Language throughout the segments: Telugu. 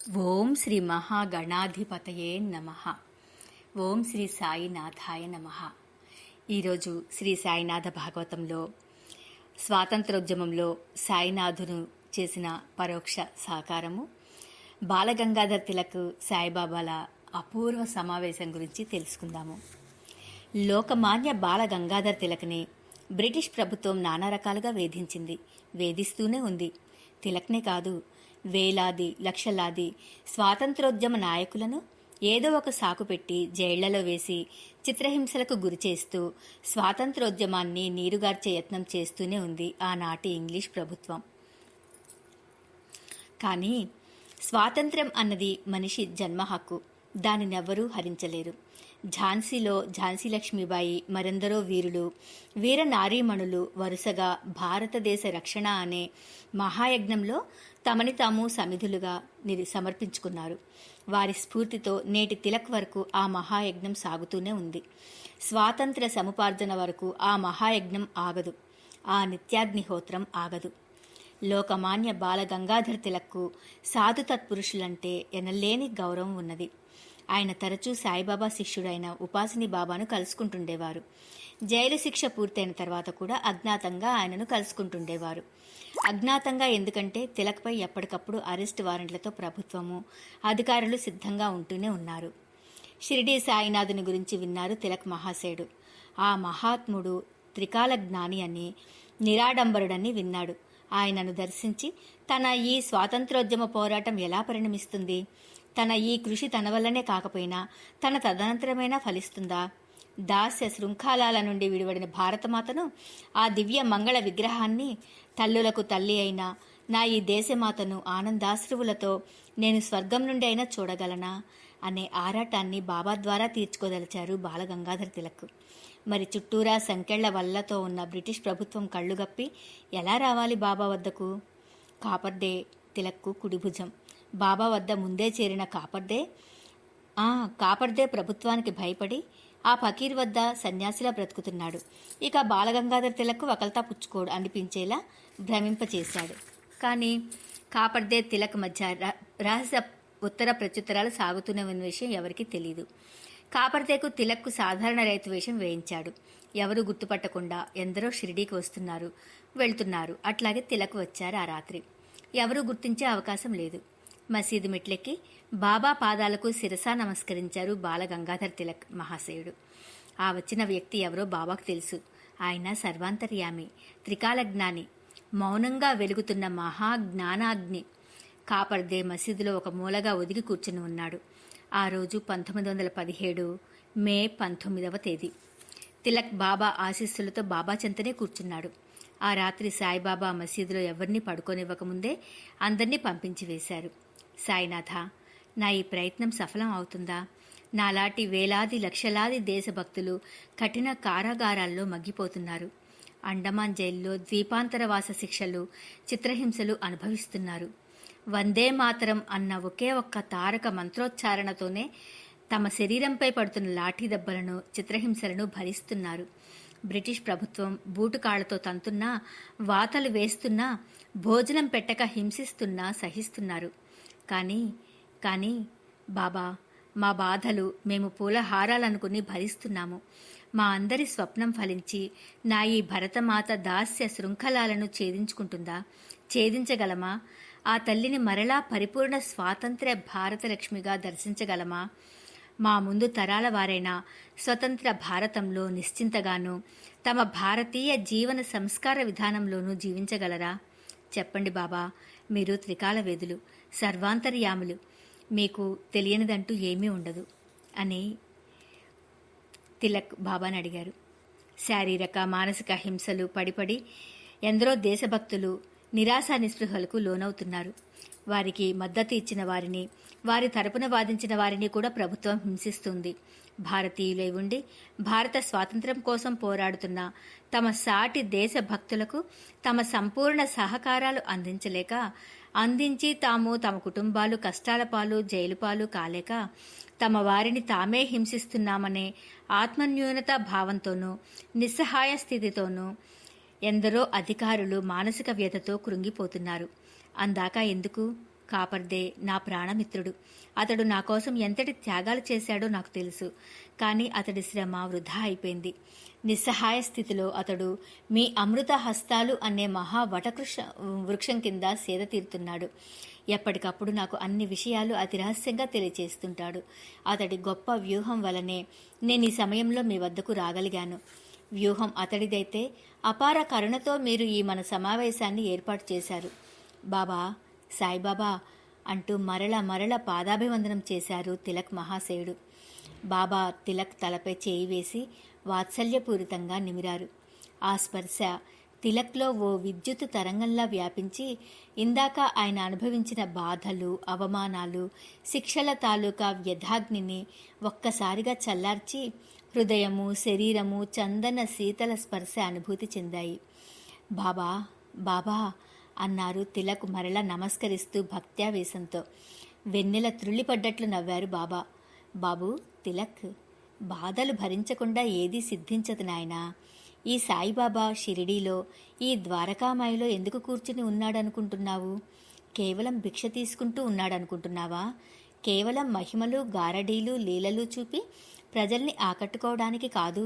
ఓం శ్రీ మహాగణాధిపతయే నమః. ఓం శ్రీ సాయినాథాయ నమః. ఈరోజు శ్రీ సాయినాథ భాగవతంలో స్వాతంత్రోద్యమంలో సాయినాథును చేసిన పరోక్ష సహకారము, బాలగంగాధర్ తిలక్ సాయిబాబాల అపూర్వ సమావేశం గురించి తెలుసుకుందాము. లోకమాన్య బాలగంగాధర్ తిలక్ని బ్రిటిష్ ప్రభుత్వం నానా రకాలుగా వేధిస్తూనే ఉంది. తిలక్నే కాదు, వేలాది లక్షలాది స్వాతంత్రోద్యమ నాయకులను ఏదో ఒక సాకు పెట్టి జైళ్లలో వేసి చిత్రహింసలకు గురిచేస్తూ స్వాతంత్రోద్యమాన్ని నీరుగార్చే యత్నం చేస్తూనే ఉంది ఆనాటి ఇంగ్లీష్ ప్రభుత్వం. కానీ స్వాతంత్ర్యం అన్నది మనిషి జన్మ హక్కు, దానినెవ్వరూ హరించలేరు. ఝాన్సీలో ఝాన్సీ లక్ష్మీబాయి, మరెందరో వీరులు, వీర నారీమణులు వరుసగా భారతదేశ రక్షణ అనే మహాయజ్ఞంలో తమని తాము సమిధులుగా సమర్పించుకున్నారు. వారి స్ఫూర్తితో నేటి తిలక్ వరకు ఆ మహాయజ్ఞం సాగుతూనే ఉంది. స్వాతంత్ర్య సముపార్జన వరకు ఆ మహాయజ్ఞం ఆగదు, ఆ నిత్యాగ్నిహోత్రం ఆగదు. లోకమాన్య బాల గంగాధర్ తిలక్కు సాధు తత్పురుషులంటే ఎనలేని గౌరవం ఉన్నది. ఆయన తరచూ సాయిబాబా శిష్యుడైన ఉపాసిని బాబాను కలుసుకుంటుండేవారు. జైలు శిక్ష పూర్తయిన తర్వాత కూడా అజ్ఞాతంగా ఆయనను కలుసుకుంటుండేవారు. అజ్ఞాతంగా ఎందుకంటే తిలక్పై ఎప్పటికప్పుడు అరెస్ట్ వారెంట్లతో ప్రభుత్వము, అధికారులు సిద్ధంగా ఉంటూనే ఉన్నారు. షిరిడీ సాయినాథుని గురించి విన్నారు తిలక్ మహాశయుడు. ఆ మహాత్ముడు త్రికాల జ్ఞాని అని, నిరాడంబరుడని విన్నాడు. ఆయనను దర్శించి తన ఈ స్వాతంత్రోద్యమ పోరాటం ఎలా పరిణమిస్తుంది, తన ఈ కృషి తన వల్లనే కాకపోయినా తన తదనంతరమైనా ఫలిస్తుందా, దాస్య శృంఖలాల నుండి విడివడిన భారతమాతను, ఆ దివ్య మంగళ విగ్రహాన్ని, తల్లులకు తల్లి అయిన నా ఈ దేశమాతను ఆనందాశ్రువులతో నేను స్వర్గం నుండి అయినా చూడగలనా అనే ఆరాటాన్ని బాబా ద్వారా తీర్చుకోదలిచారు బాలగంగాధర్ తిలక్. మరి చుట్టూరా సంకెళ్ల వల్లతో ఉన్న బ్రిటిష్ ప్రభుత్వం కళ్ళుగప్పి ఎలా రావాలి బాబా వద్దకు? కాపర్దే తిలక్కు కుడిభుజం. బాబా వద్ద ముందే చేరిన కాపర్దే ప్రభుత్వానికి భయపడి ఆ ఫకీర్ వద్ద సన్యాసిలా బ్రతుకుతున్నాడు. ఇక బాలగంగాధర్ తిలక్ వకల్తా పుచ్చుకోడు అనిపించేలా భ్రమింపచేశాడు. కానీ కాపర్దే తిలక్ మధ్య రహస్య ఉత్తర ప్రత్యుత్తరాలు సాగుతూనే ఉన్న విషయం ఎవరికీ తెలియదు. కాపర్దేకు తిలక్కు సాధారణ రైతు వేషం వేయించాడు. ఎవరూ గుర్తుపట్టకుండా ఎందరో షిరిడీకి వస్తున్నారు, వెళ్తున్నారు. అట్లాగే తిలక్ వచ్చారు. ఆ రాత్రి ఎవరూ గుర్తించే అవకాశం లేదు. మసీదు మెట్లెక్కి బాబా పాదాలకు శిరసా నమస్కరించారు బాలగంగాధర్ తిలక్ మహాశయుడు. ఆ వచ్చిన వ్యక్తి ఎవరో బాబాకు తెలుసు. ఆయన సర్వాంతర్యామి, త్రికాల జ్ఞాని, మౌనంగా వెలుగుతున్న మహాజ్ఞానాగ్ని. కాపర్దే మసీదులో ఒక మూలగా ఒదిగి కూర్చుని ఉన్నాడు. ఆ రోజు 1917 మే 19వ తేదీ. తిలక్ బాబా ఆశీస్సులతో బాబా చెంతనే కూర్చున్నాడు. ఆ రాత్రి సాయిబాబా మసీదులో ఎవరిని పడుకోనివ్వకముందే అందర్నీ పంపించి వేశారు. సాయినాథ, నా ఈ ప్రయత్నం సఫలం అవుతుందా? నాలాంటి వేలాది లక్షలాది దేశభక్తులు కఠిన కారాగారాల్లో మగ్గిపోతున్నారు. అండమాన్ జైల్లో ద్వీపాంతరవాస శిక్షలు, చిత్రహింసలు అనుభవిస్తున్నారు. వందే మాతరం అన్న ఒకే ఒక్క తారక మంత్రోచ్చారణతోనే తమ శరీరంపై పడుతున్న లాఠీ దెబ్బలను, చిత్రహింసలను భరిస్తున్నారు. బ్రిటిష్ ప్రభుత్వం బూటుకాళ్లతో తంతున్నా, వాతలు వేస్తున్నా, భోజనం పెట్టక హింసిస్తున్నా సహిస్తున్నారు. కానీ బాబా, మా బాధలు మేము పూలహారాలనుకుని భరిస్తున్నాము. మా అందరి స్వప్నం ఫలించి నా ఈ భరతమాత దాస్య శృంఖలాలను ఛేదించగలమా? ఆ తల్లిని మరలా పరిపూర్ణ స్వాతంత్ర్య భారతలక్ష్మిగా దర్శించగలమా? మా ముందు తరాల వారైనా స్వతంత్ర భారతంలో నిశ్చింతగానూ తమ భారతీయ జీవన సంస్కార విధానంలోనూ జీవించగలరా? చెప్పండి బాబా, మీరు త్రికాల వేదులు, సర్వాంతర్యాములు, మీకు తెలియనిదంటూ ఏమీ ఉండదు అని తిలక్ బాబాని అడిగారు. శారీరక మానసిక హింసలు పడిపడి ఎందరో దేశభక్తులు నిరాశా నిస్పృహలకు లోనవుతున్నారు. వారికి మద్దతు ఇచ్చిన వారిని, వారి తరపున వాదించిన వారిని కూడా ప్రభుత్వం హింసిస్తుంది. భారతీయులై ఉండి భారత స్వాతంత్ర్యం కోసం పోరాడుతున్న తమ సాటి దేశభక్తులకు తమ సంపూర్ణ సహకారాలు అందించి తాము తమ కుటుంబాలు కష్టాల పాలు, జైలు పాలు కాలేక తమ వారిని తామే హింసిస్తున్నామనే ఆత్మన్యూనతా భావంతోనూ, నిస్సహాయ స్థితితోనూ ఎందరో అధికారులు మానసిక వ్యధతో కృంగిపోతున్నారు. అందాక ఎందుకు? కాపర్దే నా ప్రాణమిత్రుడు. అతడు నా కోసం ఎంతటి త్యాగాలు చేశాడో నాకు తెలుసు. కానీ అతడి శ్రమ వృధా అయిపోయింది. నిస్సహాయ స్థితిలో అతడు మీ అమృత హస్తాలు అనే వృక్షం కింద సేద తీరుతున్నాడు. ఎప్పటికప్పుడు నాకు అన్ని విషయాలు అతి రహస్యంగా తెలియచేస్తుంటాడు. అతడి గొప్ప వ్యూహం వలనే నేను ఈ సమయంలో మీ వద్దకు రాగలిగాను. వ్యూహం అతడిదైతే అపార కరుణతో మీరు ఈ మన సమావేశాన్ని ఏర్పాటు చేశారు. బాబా, సాయిబాబా అంటూ మరల పాదాభివందనం చేశారు తిలక్ మహాశయుడు. బాబా తిలక్ తలపై చేయి వేసి వాత్సల్యపూరితంగా నిమిరారు. ఆ స్పర్శ తిలక్లో ఓ విద్యుత్ తరంగంలా వ్యాపించి ఇందాక ఆయన అనుభవించిన బాధలు, అవమానాలు, శిక్షల తాలూకా వ్యధాగ్నిని ఒక్కసారిగా చల్లార్చి హృదయము, శరీరము చందన శీతల స్పర్శ అనుభూతి చెందాయి. బాబా, బాబా అన్నారు తిలక్ మరలా నమస్కరిస్తూ భక్త్యావేశంతో. వెన్నెల త్రుళ్ళిపడ్డట్లు నవ్వారు బాబా. బాబు తిలక్, బాధలు భరించకుండా ఏదీ సిద్ధించదు నాయనా. ఈ సాయిబాబా షిరిడీలో, ఈ ద్వారకామాయిలో ఎందుకు కూర్చుని ఉన్నాడనుకుంటున్నావు? కేవలం భిక్ష తీసుకుంటూ ఉన్నాడనుకుంటున్నావా? కేవలం మహిమలు, గారడీలు, లీలలు చూపి ప్రజల్ని ఆకట్టుకోవడానికి కాదు.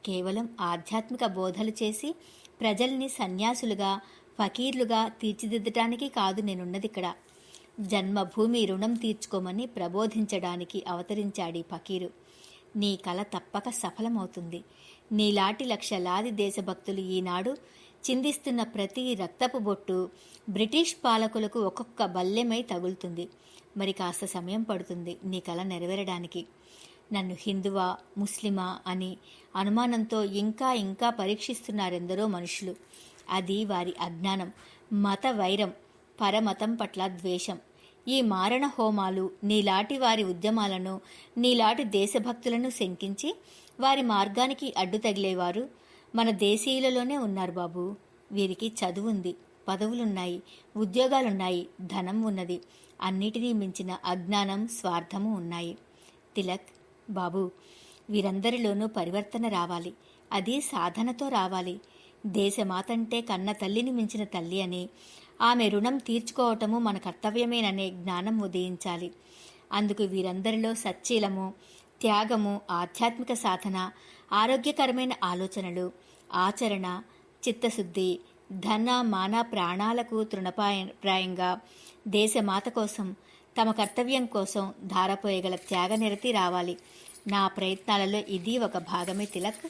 కేవలం ఆధ్యాత్మిక బోధలు చేసి ప్రజల్ని సన్యాసులుగా, ఫకీర్లుగా తీర్చిదిద్దటానికి కాదు నేనున్నదిక్కడ. జన్మభూమి రుణం తీర్చుకోమని ప్రబోధించడానికి అవతరించాడీ ఫకీరు. నీ కల తప్పక సఫలమవుతుంది. నీలాంటి లక్షలాది దేశభక్తులు ఈనాడు చిందిస్తున్న ప్రతి రక్తపు బొట్టు బ్రిటిష్ పాలకులకు ఒక్కొక్క బల్లెమై తగులుతుంది. మరి కాస్త సమయం పడుతుంది నీ కల నెరవేరడానికి. నన్ను హిందువా, ముస్లిమా అని అనుమానంతో ఇంకా పరీక్షిస్తున్నారెందరో మనుషులు. అది వారి అజ్ఞానం, మత వైరం, పరమతం పట్ల ద్వేషం. ఈ మారణ హోమాలు నీలాటి వారి ఉద్యమాలను, నీలాటి దేశభక్తులను శంకించి వారి మార్గానికి అడ్డు తగిలేవారు మన దేశీయులలోనే ఉన్నారు బాబు. వీరికి చదువుంది, పదవులున్నాయి, ఉద్యోగాలున్నాయి, ధనం ఉన్నది. అన్నిటినీ మించిన అజ్ఞానం, స్వార్థము ఉన్నాయి. తిలక్ బాబు, వీరందరిలోనూ పరివర్తన రావాలి. అది సాధనతో రావాలి. దేశమాతంటే కన్న తల్లిని మించిన తల్లి అని, ఆమె రుణం తీర్చుకోవటము మన కర్తవ్యమేననే జ్ఞానం ఉదయించాలి. అందుకు వీరందరిలో సచ్చీలము, త్యాగము, ఆధ్యాత్మిక సాధన, ఆరోగ్యకరమైన ఆలోచనలు, ఆచరణ, చిత్తశుద్ధి, ధన మాన ప్రాణాలకు తృణప్రాయంగా దేశమాత కోసం, తమ కర్తవ్యం కోసం ధారపోయగల త్యాగనిరతి రావాలి. నా ప్రయత్నాలలో ఇది ఒక భాగమే తిలక్.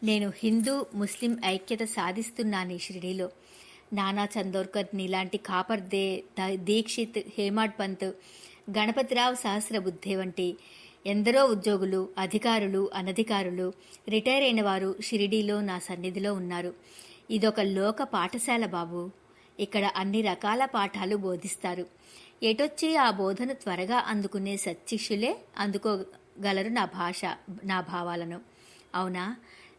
నేను హిందూ ముస్లిం ఐక్యత సాధిస్తున్నాను ఈ షిరిడీలో. నానా చందోర్కర్ నీలాంటి కాపర్దే, దీక్షిత్, హేమాడ్ పంత్, గణపతిరావు సహస్రబుద్ధే వంటి ఎందరో ఉద్యోగులు, అధికారులు, అనధికారులు, రిటైర్ అయిన వారు షిరిడీలో నా సన్నిధిలో ఉన్నారు. ఇదొక లోక పాఠశాల బాబు. ఇక్కడ అన్ని రకాల పాఠాలు బోధిస్తారు. ఎటొచ్చి ఆ బోధను త్వరగా అందుకునే సత్శిష్యులే అందుకోగలరు నా భావాలను. అవునా?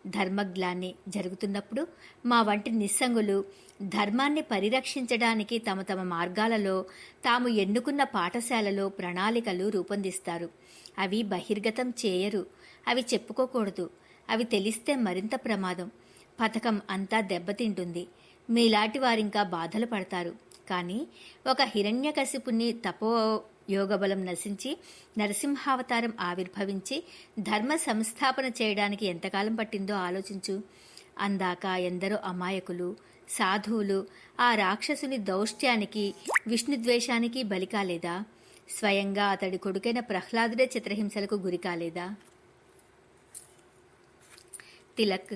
ధర్మగ్లాన్ని జరుగుతున్నప్పుడు మా వంటి నిస్సంగులు ధర్మాన్ని పరిరక్షించడానికి తమ మార్గాలలో తాము ఎన్నుకున్న పాఠశాలలో ప్రణాళికలు రూపొందిస్తారు. అవి బహిర్గతం చేయరు. అవి చెప్పుకోకూడదు. అవి తెలిస్తే మరింత ప్రమాదం. పథకం అంతా దెబ్బతింటుంది. మీలాంటి వారింకా బాధలు పడతారు. కానీ ఒక హిరణ్యకశిపుని యోగబలం నశించి నరసింహావతారం ఆవిర్భవించి ధర్మ సంస్థాపన చేయడానికి ఎంతకాలం పట్టిందో ఆలోచించు. అందాక ఎందరో అమాయకులు, సాధువులు ఆ రాక్షసుని దౌష్ట్యానికి, విష్ణుద్వేషానికి బలి కాలేదా? స్వయంగా అతడి కొడుకైన ప్రహ్లాదుడే చిత్రహింసలకు గురి కాలేదా? తిలక్,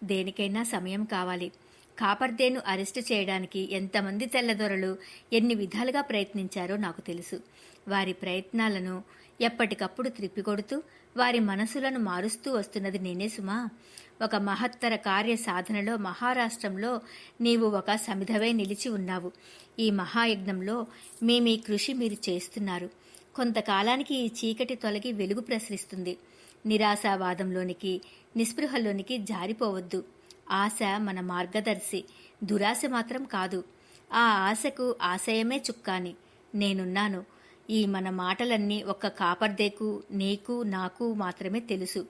దేనికైనా సమయం కావాలి. కాపర్దేను అరెస్టు చేయడానికి ఎంతమంది తెల్లదొరలు ఎన్ని విధాలుగా ప్రయత్నించారో నాకు తెలుసు. వారి ప్రయత్నాలను ఎప్పటికప్పుడు త్రిప్పికొడుతూ వారి మనసులను మారుస్తూ వస్తున్నది నేనే సుమా. ఒక మహత్తర కార్య సాధనలో మహారాష్ట్రంలో నీవు ఒక సమిధవై నిలిచి ఉన్నావు. ఈ మహాయజ్ఞంలో మీ కృషి మీరు చేస్తున్నారు. కొంతకాలానికి ఈ చీకటి తొలగి వెలుగు ప్రసరిస్తుంది. నిరాశావాదంలోనికి, నిస్పృహలోనికి జారిపోవద్దు. ఆశ మన మార్గదర్శి, దురాశ మాత్రం కాదు. ఆ ఆశకు ఆశయమే చుక్కాని. నేనున్నాను. ఈ మన మాటలన్నీ ఒక్క కాపర్దేకు, నీకు, నాకు మాత్రమే తెలుసు.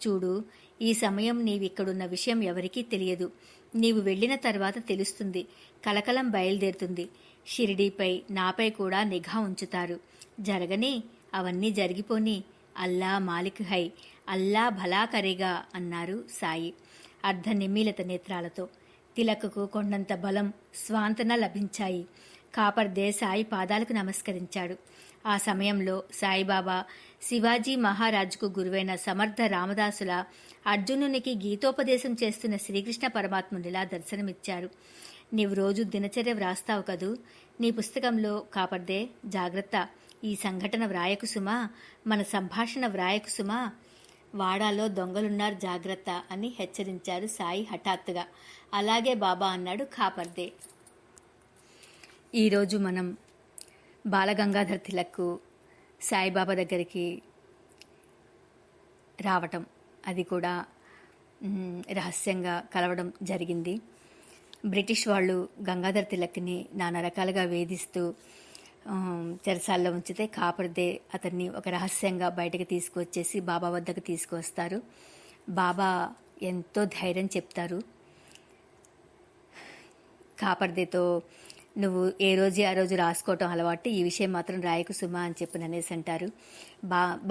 చూడు, ఈ సమయం నీవిక్కడున్న విషయం ఎవరికీ తెలియదు. నీవు వెళ్లిన తర్వాత తెలుస్తుంది. కలకలం బయలుదేరుతుంది. షిరిడీపై నాపై కూడా నిఘా ఉంచుతారు. జరగని, అవన్నీ జరిగిపోని. అల్లా మాలిక్ హై, అల్లా భలా కరేగా అన్నారు సాయి అర్ధ నిమీలిత నేత్రాలతో. తిలక్కు కొండంత బలం, స్వాంతన లభించాయి. కాపర్దే సాయి పాదాలకు నమస్కరించాడు. ఆ సమయంలో సాయిబాబా శివాజీ మహారాజుకు గురువైన సమర్థ రామదాసుల అర్జునునికి గీతోపదేశం చేస్తున్న శ్రీకృష్ణ పరమాత్మునిలా దర్శనమిచ్చారు. నీవు రోజు దినచర్య వ్రాస్తావు కదూ, నీ పుస్తకంలో కాపర్దే జాగ్రత్త, ఈ సంఘటన వ్రాయకు సుమా, మన సంభాషణ వ్రాయకు సుమా, వాడాలో దొంగలున్నారు జాగ్రత్త అని హెచ్చరించారు సాయి హఠాత్తుగా. అలాగే బాబా అన్నాడు కాపర్దే. ఈరోజు మనం బాలగంగాధర్ తిలక్ సాయిబాబా దగ్గరికి రావటం, అది కూడా రహస్యంగా కలవడం జరిగింది. బ్రిటిష్ వాళ్ళు గంగాధర్ తిలక్ని నానా రకాలుగా వేధిస్తూ చెరసాల్లో ఉంచితే కాపర్దే అతన్ని ఒక రహస్యంగా బయటకు తీసుకువచ్చేసి బాబా వద్దకు తీసుకువస్తారు. బాబా ఎంతో ధైర్యం చెప్తారు. కాపర్దేతో నువ్వు ఏ రోజు ఆ రోజు రాసుకోవటం అలవాటు, ఈ విషయం మాత్రం రాయకు సుమా అని చెప్పి అనేసి అంటారు.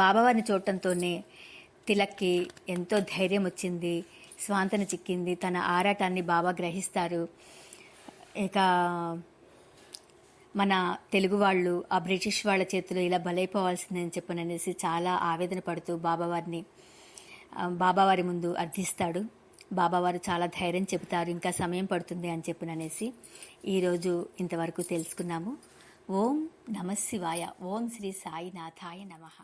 బాబావారిని చూడటంతోనే తిలక్కి ఎంతో ధైర్యం వచ్చింది, స్వాంతన చిక్కింది. తన ఆరాటాన్ని బాబా గ్రహిస్తారు. ఇక మన తెలుగు వాళ్ళు ఆ బ్రిటిష్ వాళ్ళ చేతిలో ఇలా బలైపోవాల్సిందని చెప్పననేసి చాలా ఆవేదన పడుతూ బాబావారి ముందు అర్థిస్తాడు. బాబావారు చాలా ధైర్యం చెబుతారు, ఇంకా సమయం పడుతుంది అని చెప్పననేసి. ఈరోజు ఇంతవరకు తెలుసుకున్నాము. ఓం నమ శివాయ. ఓం శ్రీ సాయినాథాయ నమః.